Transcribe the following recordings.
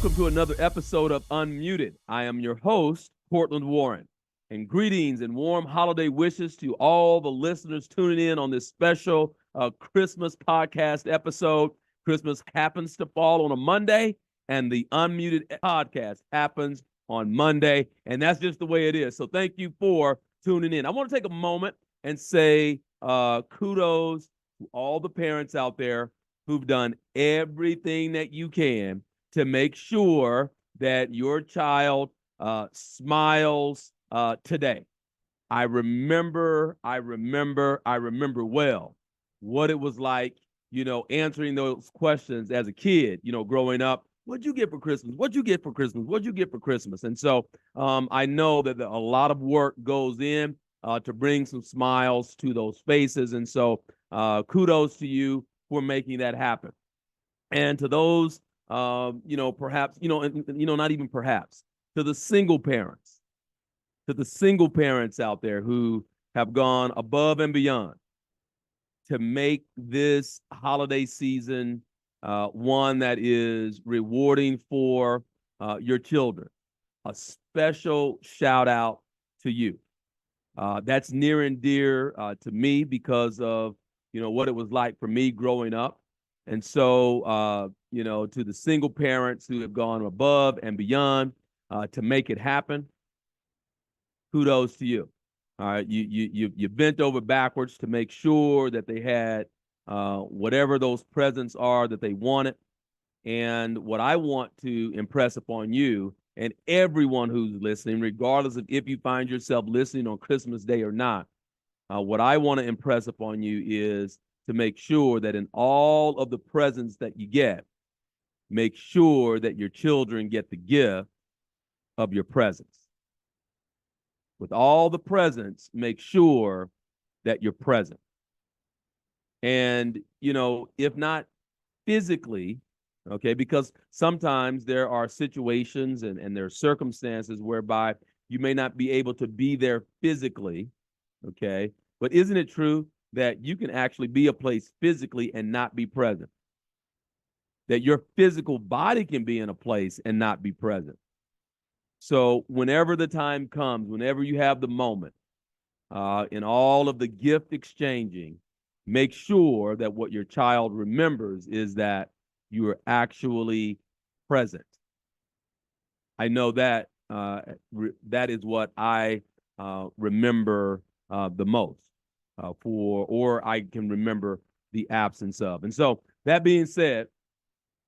welcome to another episode of Unmuted. I am your host, Courtland Warren. And greetings and warm holiday wishes to all the listeners tuning in on this special Christmas podcast episode. Christmas happens to fall on a Monday, and the Unmuted podcast happens on Monday, and that's just the way it is. So thank you for tuning in. I want to take a moment and say kudos to all the parents out there who've done everything that you can to make sure that your child smiles today. I remember well what it was like, answering those questions as a kid, growing up. What'd you get for Christmas? What'd you get for Christmas? What'd you get for Christmas? And so I know that a lot of work goes in to bring some smiles to those faces. And so kudos to you for making that happen. And to those perhaps, not even perhaps, to the single parents out there who have gone above and beyond to make this holiday season one that is rewarding for your children. A special shout out to you. That's near and dear to me because of, what it was like for me growing up. And so, to the single parents who have gone above and beyond to make it happen, kudos to you. All right, you bent over backwards to make sure that they had whatever those presents are that they wanted. And what I want to impress upon you and everyone who's listening, regardless of if you find yourself listening on Christmas Day or not, what I want to impress upon you is to make sure that in all of the presents that you get, make sure that your children get the gift of your presence. With all the presents, make sure that you're present. And, if not physically, okay, because sometimes there are situations and there are circumstances whereby you may not be able to be there physically, okay, but isn't it true that you can actually be a place physically and not be present? That your physical body can be in a place and not be present. So whenever the time comes, whenever you have the moment, in all of the gift exchanging, make sure that what your child remembers is that you are actually present. I know that that is what I remember the most. Or I can remember the absence of. And so that being said,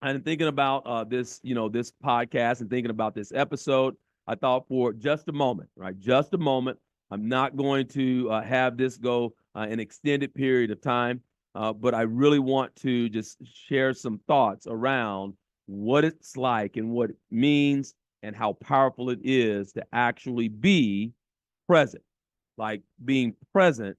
I'm thinking about this podcast and thinking about this episode. I thought for just a moment, right? Just a moment. I'm not going to have this go an extended period of time, but I really want to just share some thoughts around what it's like and what it means and how powerful it is to actually be present. Like being present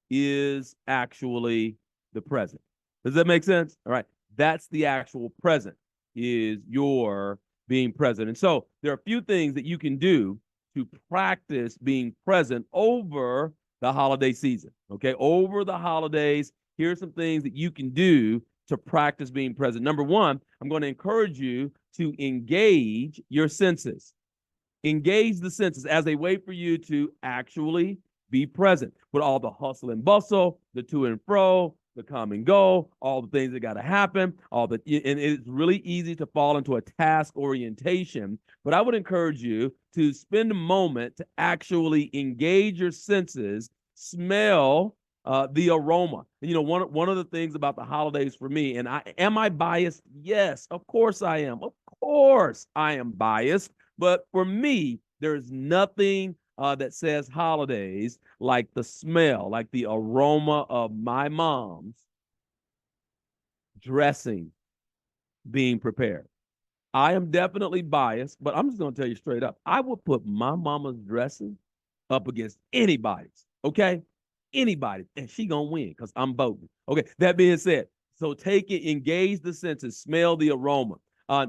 is actually the present. Does that make sense? All right. That's the actual present, is your being present. And so there are a few things that you can do to practice being present over the holiday season. Okay. Over the holidays, here's some things that you can do to practice being present. Number one, I'm going to encourage you to engage your senses. Engage the senses as they wait for you to actually be present with all the hustle and bustle, the to and fro, the come and go, all the things that got to happen, and it's really easy to fall into a task orientation. But I would encourage you to spend a moment to actually engage your senses, smell the aroma. And, one of the things about the holidays for me, and am I biased? Yes, of course I am. Of course I am biased. But for me, there's nothing that says holidays like the smell, like the aroma of my mom's dressing being prepared. I am definitely biased, but I'm just going to tell you straight up. I would put my mama's dressing up against anybody's, okay? Anybody, and she going to win because I'm voting. Okay, that being said, so take it, engage the senses, smell the aroma,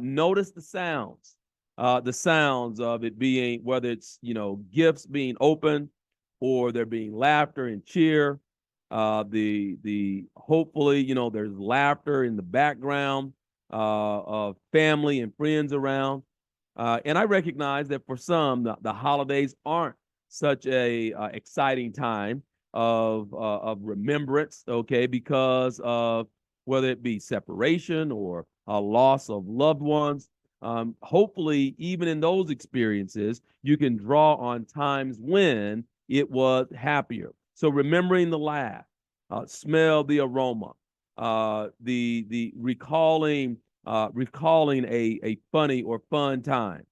notice the sounds of it being, whether it's, gifts being opened or there being laughter and cheer. The hopefully, there's laughter in the background family and friends around. And I recognize that for some, the holidays aren't such a exciting time of remembrance, okay, because of whether it be separation or a loss of loved ones. Hopefully, even in those experiences, you can draw on times when it was happier. So remembering the laugh, smell the aroma, the recalling a funny or fun time.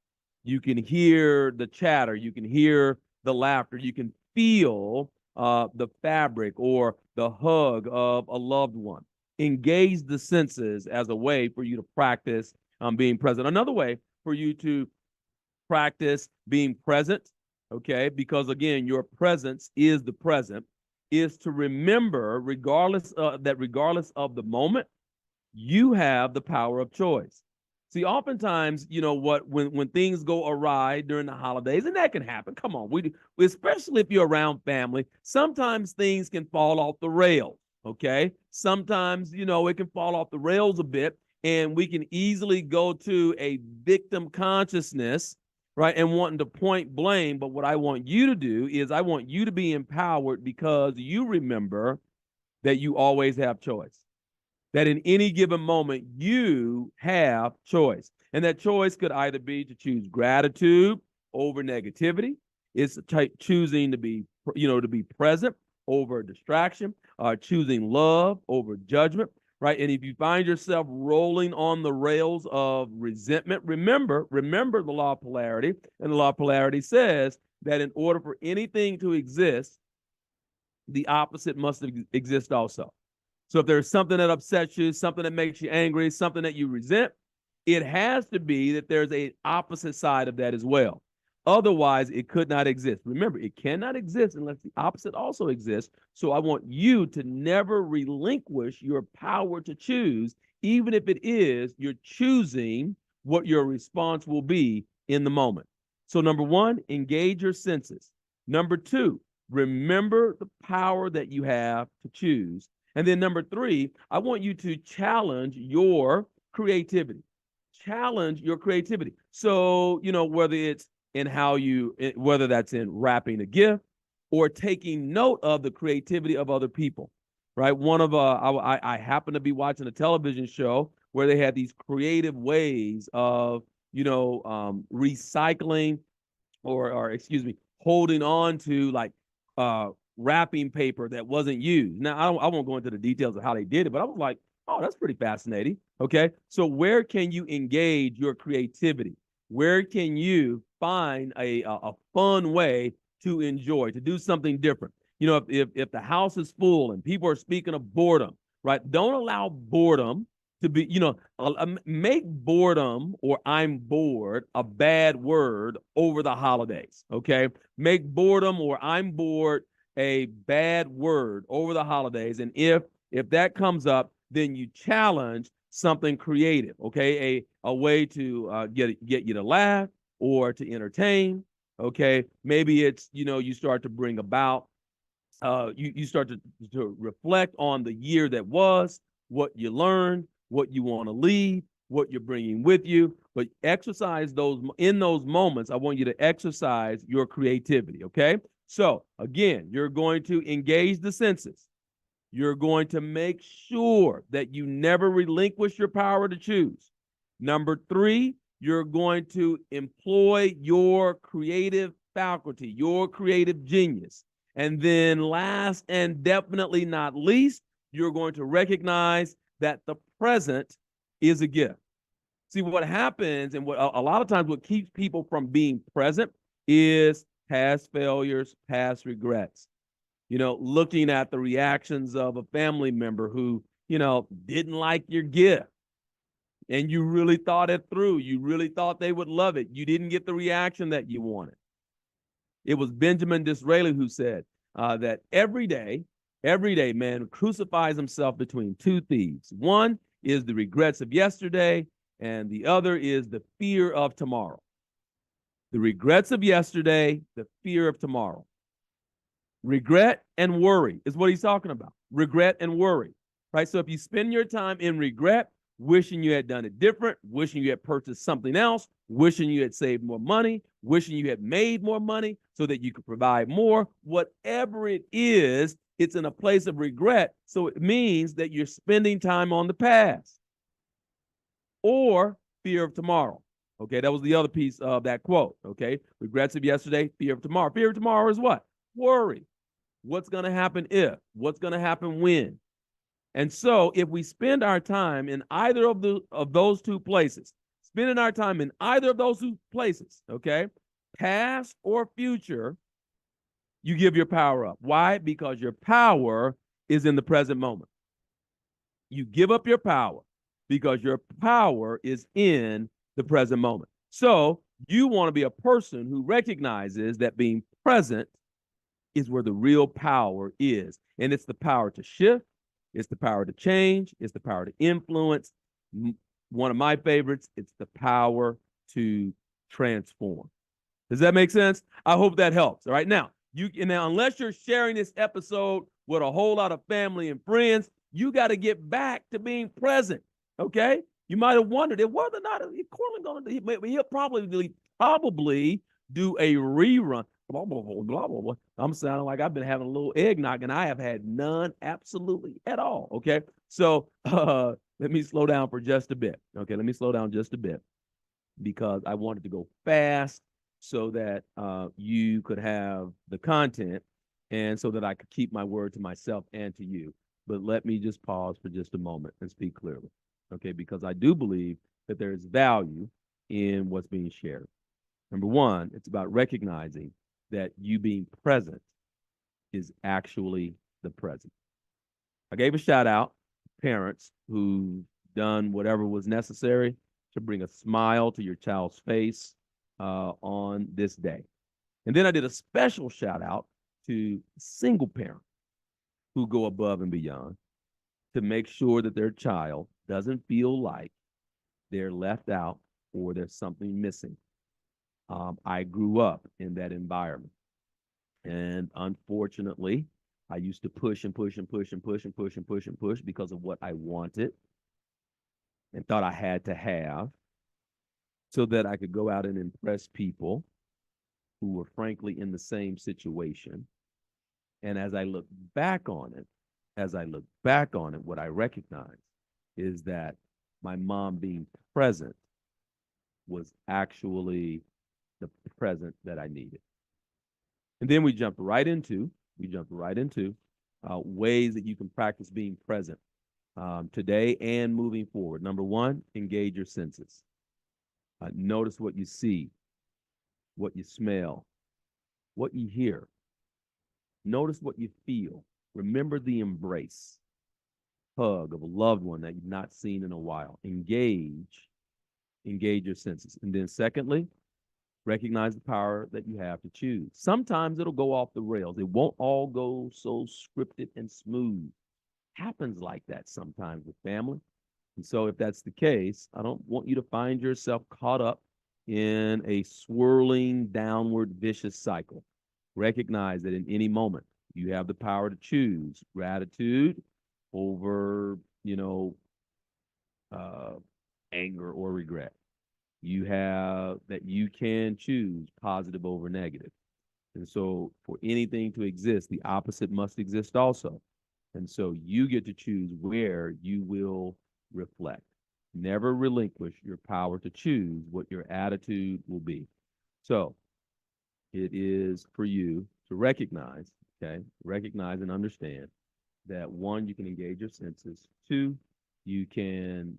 You can hear the chatter, you can hear the laughter, you can feel the fabric or the hug of a loved one. Engage the senses as a way for you to practice being present. Another way for you to practice being present, okay, because again, your presence is the present, is to remember, regardless of the moment, you have the power of choice. See, oftentimes, you know what, when things go awry during the holidays, and that can happen. Come on, especially if you're around family, sometimes things can fall off the rails. Okay, sometimes it can fall off the rails a bit, and we can easily go to a victim consciousness, right, and wanting to point blame. But what I want you to do is I want you to be empowered because you remember that you always have choice, that in any given moment you have choice. And that choice could either be to choose gratitude over negativity. It's choosing to be, to be present over distraction, choosing love over judgment, right? And if you find yourself rolling on the rails of resentment, remember the law of polarity. And the law of polarity says that in order for anything to exist, the opposite must exist also. So if there's something that upsets you, something that makes you angry, something that you resent, it has to be that there's an opposite side of that as well. Otherwise, it could not exist. Remember, it cannot exist unless the opposite also exists. So I want you to never relinquish your power to choose, even if it is you're choosing what your response will be in the moment. So number one, engage your senses. Number two, remember the power that you have to choose. And then number three, I want you to challenge your creativity. Challenge your creativity. So, whether it's in whether that's in wrapping a gift or taking note of the creativity of other people, right? I happened to be watching a television show where they had these creative ways of, recycling or excuse me, holding on to like wrapping paper that wasn't used. Now, I won't go into the details of how they did it, but I was like, oh, that's pretty fascinating. Okay. So where can you engage your creativity? Where can you find a fun way to enjoy, to do something different? If the house is full and people are speaking of boredom, right? Don't allow boredom to be, make boredom or I'm bored a bad word over the holidays. Okay. Make boredom or I'm bored a bad word over the holidays. And if that comes up, then you challenge something creative, okay? A way to get you to laugh or to entertain, okay? Maybe it's, you start to bring about, you start to reflect on the year that was, what you learned, what you want to leave, what you're bringing with you, but exercise in those moments. I want you to exercise your creativity, okay? So again, you're going to engage the senses. You're going to make sure that you never relinquish your power to choose. Number three, you're going to employ your creative faculty, your creative genius. And then last and definitely not least, you're going to recognize that the present is a gift. See, what happens and what a lot of times what keeps people from being present is past failures, past regrets. Looking at the reactions of a family member who, didn't like your gift and you really thought it through. You really thought they would love it. You didn't get the reaction that you wanted. It was Benjamin Disraeli who said that every day, man crucifies himself between two thieves. One is the regrets of yesterday, and the other is the fear of tomorrow. The regrets of yesterday, the fear of tomorrow. Regret and worry is what he's talking about. Regret and worry, right? So if you spend your time in regret, wishing you had done it different, wishing you had purchased something else, wishing you had saved more money, wishing you had made more money so that you could provide more. Whatever it is, it's in a place of regret. So it means that you're spending time on the past or fear of tomorrow. Okay, that was the other piece of that quote. Okay, regrets of yesterday, fear of tomorrow. Fear of tomorrow is what? Worry. What's going to happen if? What's going to happen when? And so if we spend our time in either of those two places, spending our time in either of those two places, okay, past or future, you give your power up. Why? Because your power is in the present moment. You give up your power because your power is in the present moment. So you want to be a person who recognizes that being present is where the real power is. And it's the power to shift. It's the power to change. It's the power to influence. One of my favorites, it's the power to transform. Does that make sense? I hope that helps. All right. Now, unless you're sharing this episode with a whole lot of family and friends, you got to get back to being present. Okay. You might have wondered if whether or not Courtland going to, he'll probably do a rerun. Blah, blah, blah, blah, blah, blah. I'm sounding like I've been having a little eggnog, and I have had none absolutely at all. Okay. So let me slow down for just a bit. Okay. Let me slow down just a bit because I wanted to go fast so that you could have the content and so that I could keep my word to myself and to you. But let me just pause for just a moment and speak clearly. Okay. Because I do believe that there is value in what's being shared. Number one, it's about recognizing that you being present is actually the present. I gave a shout out to parents who've done whatever was necessary to bring a smile to your child's face on this day. And then I did a special shout out to single parents who go above and beyond to make sure that their child doesn't feel like they're left out or there's something missing. I grew up in that environment. And unfortunately, I used to push and push and push and push and push and push and push because of what I wanted and thought I had to have so that I could go out and impress people who were frankly in the same situation. And as I look back on it, what I recognize is that my mom being present was actually the present that I needed. And then we jumped right into ways that you can practice being present today and moving forward. Number one, engage your senses. Notice what you see, what you smell, what you hear. Notice what you feel. Remember the embrace, hug of a loved one that you've not seen in a while. Engage your senses. And then secondly, recognize the power that you have to choose. Sometimes it'll go off the rails. It won't all go so scripted and smooth. Happens like that sometimes with family. And so if that's the case, I don't want you to find yourself caught up in a swirling downward vicious cycle. Recognize that in any moment, you have the power to choose gratitude over, anger or regret. You have that you can choose positive over negative. And so for anything to exist, the opposite must exist also. And so you get to choose where you will reflect. Never relinquish your power to choose what your attitude will be. So it is for you to recognize and understand that one, you can engage your senses. Two, you can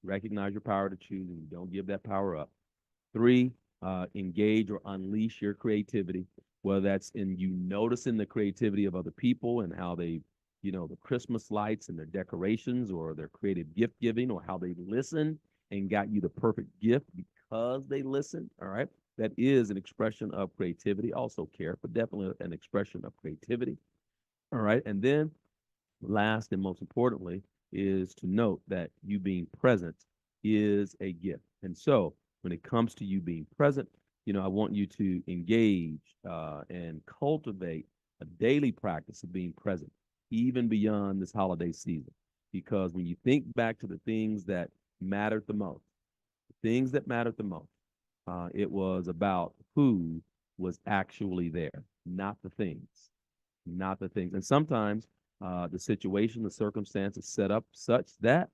recognize your power to choose and you don't give that power up. Three, engage or unleash your creativity, whether that's in you noticing the creativity of other people and how they, the Christmas lights and their decorations or their creative gift giving or how they listen and got you the perfect gift because they listened. All right. That is an expression of creativity, also care, but definitely an expression of creativity. All right. And then last and most importantly is to note that you being present is a gift. And so when it comes to you being present, I want you to engage and cultivate a daily practice of being present, even beyond this holiday season. because when you think back to the things that mattered the most, it was about who was actually there, not the things, not the things. And sometimes the situation, the circumstances set up such that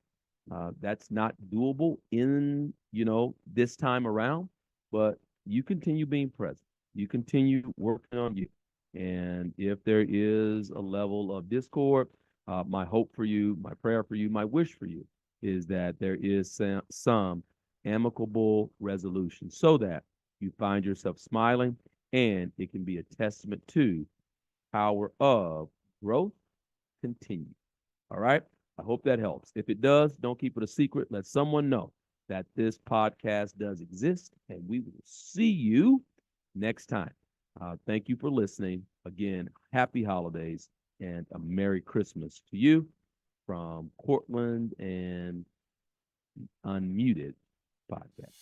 that's not doable in, this time around, but you continue being present. You continue working on you. And if there is a level of discord, my hope for you, my prayer for you, my wish for you is that there is some amicable resolution so that you find yourself smiling, and it can be a testament to power of growth continue. All right. I hope that helps. If it does, don't keep it a secret. Let someone know that this podcast does exist, and we will see you next time. Thank you for listening. Again, happy holidays and a Merry Christmas to you from Courtland and Unmuted Podcast.